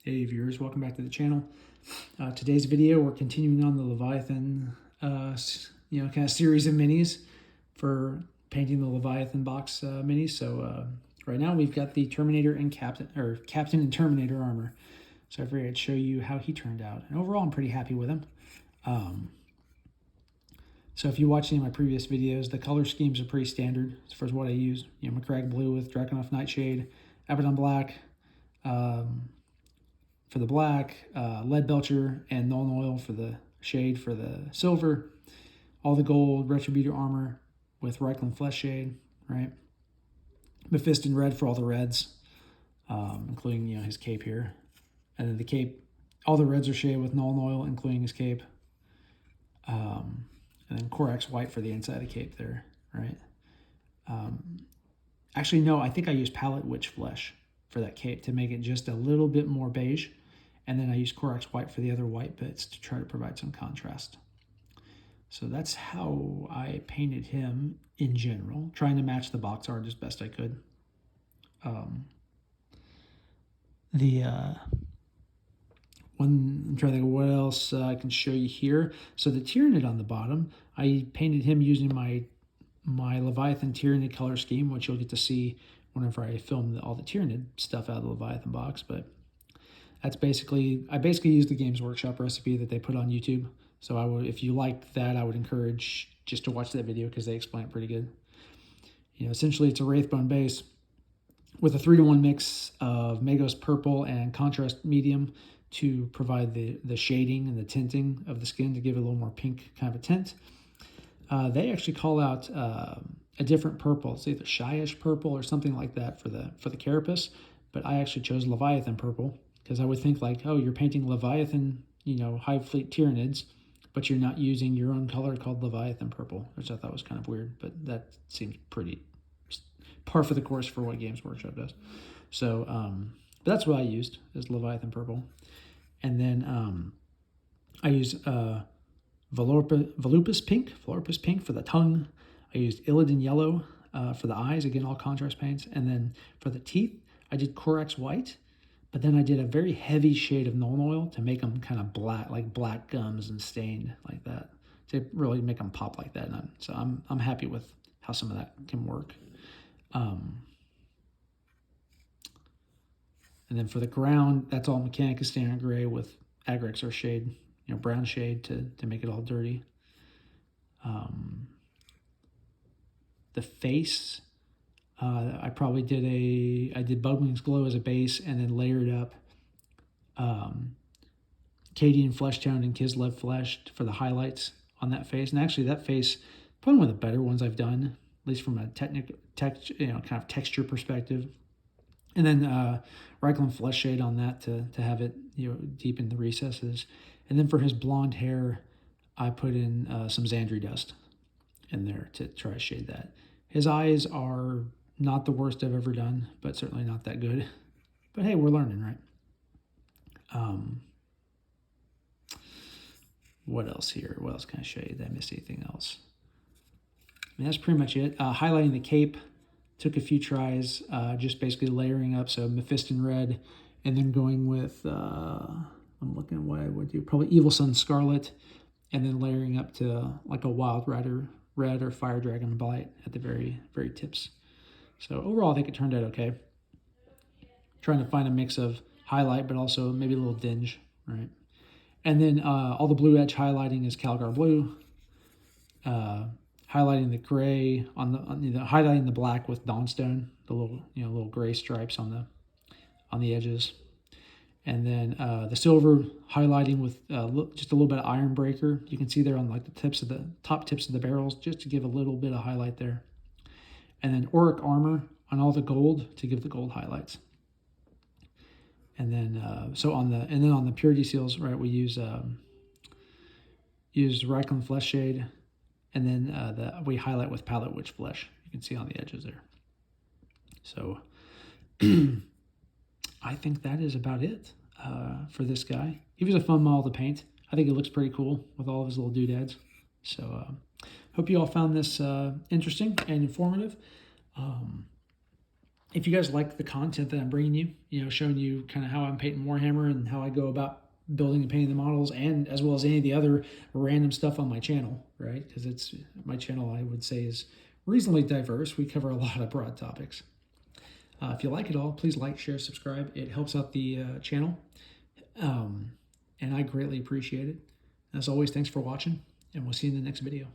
Hey viewers, welcome back to the channel. Today's video, we're continuing on the Leviathan, kind of series of minis for painting the Leviathan box minis. So right now we've got the Terminator and Captain and Terminator armor. So I figured I'd show you how he turned out. And overall, I'm pretty happy with him. So if you watched any of my previous videos, the color schemes are pretty standard as far as what I used. McCrag blue with Draconoff Nightshade, Abaddon black. For the black, lead belcher, and Nuln oil for the shade for the silver. All the gold, Retributor armor with Reikland flesh shade, right? Mephiston red for all the reds, including his cape here. And then the cape, all the reds are shaded with Nuln oil, including his cape. And then Corax white for the inside of the cape there, right? Actually, no, I think I used Palette Witch flesh for that cape to make it just a little bit more beige. And then I used Corax white for the other white bits to try to provide some contrast. So that's how I painted him in general, trying to match the box art as best I could. I'm trying to think of what else I can show you here. So the Tyranid on the bottom, I painted him using my Leviathan Tyranid color scheme, which you'll get to see whenever I film all the Tyranid stuff out of the Leviathan box. But that's I basically used the Games Workshop recipe that they put on YouTube. So if you like that, I would encourage just to watch that video because they explain it pretty good. Essentially it's a Wraithbone base with a 3-to-1 mix of Magos purple and contrast medium to provide the shading and the tinting of the skin to give it a little more pink kind of a tint. They actually call out a different purple. It's either Shyish purple or something like that for the carapace, but I actually chose Leviathan purple because I would think like, oh, you're painting Leviathan, Hive Fleet Tyranids, but you're not using your own color called Leviathan purple, which I thought was kind of weird, but that seems pretty par for the course for what Games Workshop does. So but that's what I used, is Leviathan purple. And then I used Volupus pink for the tongue. I used Illidan yellow for the eyes, again, all contrast paints. And then for the teeth, I did Corax white, but then I did a very heavy shade of Nuln oil to make them kind of black, like black gums and stained like that, to really make them pop like that. So I'm happy with how some of that can work. And then for the ground, that's all Mechanicus standard gray with Agrexar shade, brown shade to make it all dirty. The face, I probably did I did Bugwing's Glow as a base and then layered up Cadian Flesh Tone and Kislev Flesh for the highlights on that face. And actually that face, probably one of the better ones I've done, at least from a kind of texture perspective. And then Reikland flesh shade on that to have it deep in the recesses. And then for his blonde hair, I put in some Xandri dust in there to try to shade that. His eyes are not the worst I've ever done, but certainly not that good. But hey, we're learning, right? What else here? What else can I show you? Did I miss anything else? I mean, that's pretty much it. Highlighting the cape. Took a few tries, just basically layering up, so Mephiston red, and then going with, I'm looking at what I would do, probably Evil Sun Scarlet, and then layering up to like a Wild Rider red or Fire Dragon Blight at the very, very tips. So overall, I think it turned out okay. Trying to find a mix of highlight, but also maybe a little dinge, right? And then all the blue edge highlighting is Calgar blue. Highlighting the gray highlighting the black with Dawnstone, the little gray stripes on the edges, and then the silver highlighting with just a little bit of Iron Breaker. You can see there on like the top tips of the barrels, just to give a little bit of highlight there, and then Auric Armor on all the gold to give the gold highlights. And then on the purity seals, right, we used Reikland flesh shade. And then we highlight with Palette Witch flesh. You can see on the edges there. So I think that is about it for this guy. He was a fun model to paint. I think it looks pretty cool with all of his little doodads. So hope you all found this interesting and informative. if you guys like the content that I'm bringing you, showing you kind of how I'm painting Warhammer and how I go about building and painting the models, and as well as any of the other random stuff on my channel, right? Because it's my channel, I would say, is reasonably diverse. We cover a lot of broad topics. If you like it all, please like, share, subscribe. It helps out the channel, and I greatly appreciate it. As always, thanks for watching, and we'll see you in the next video.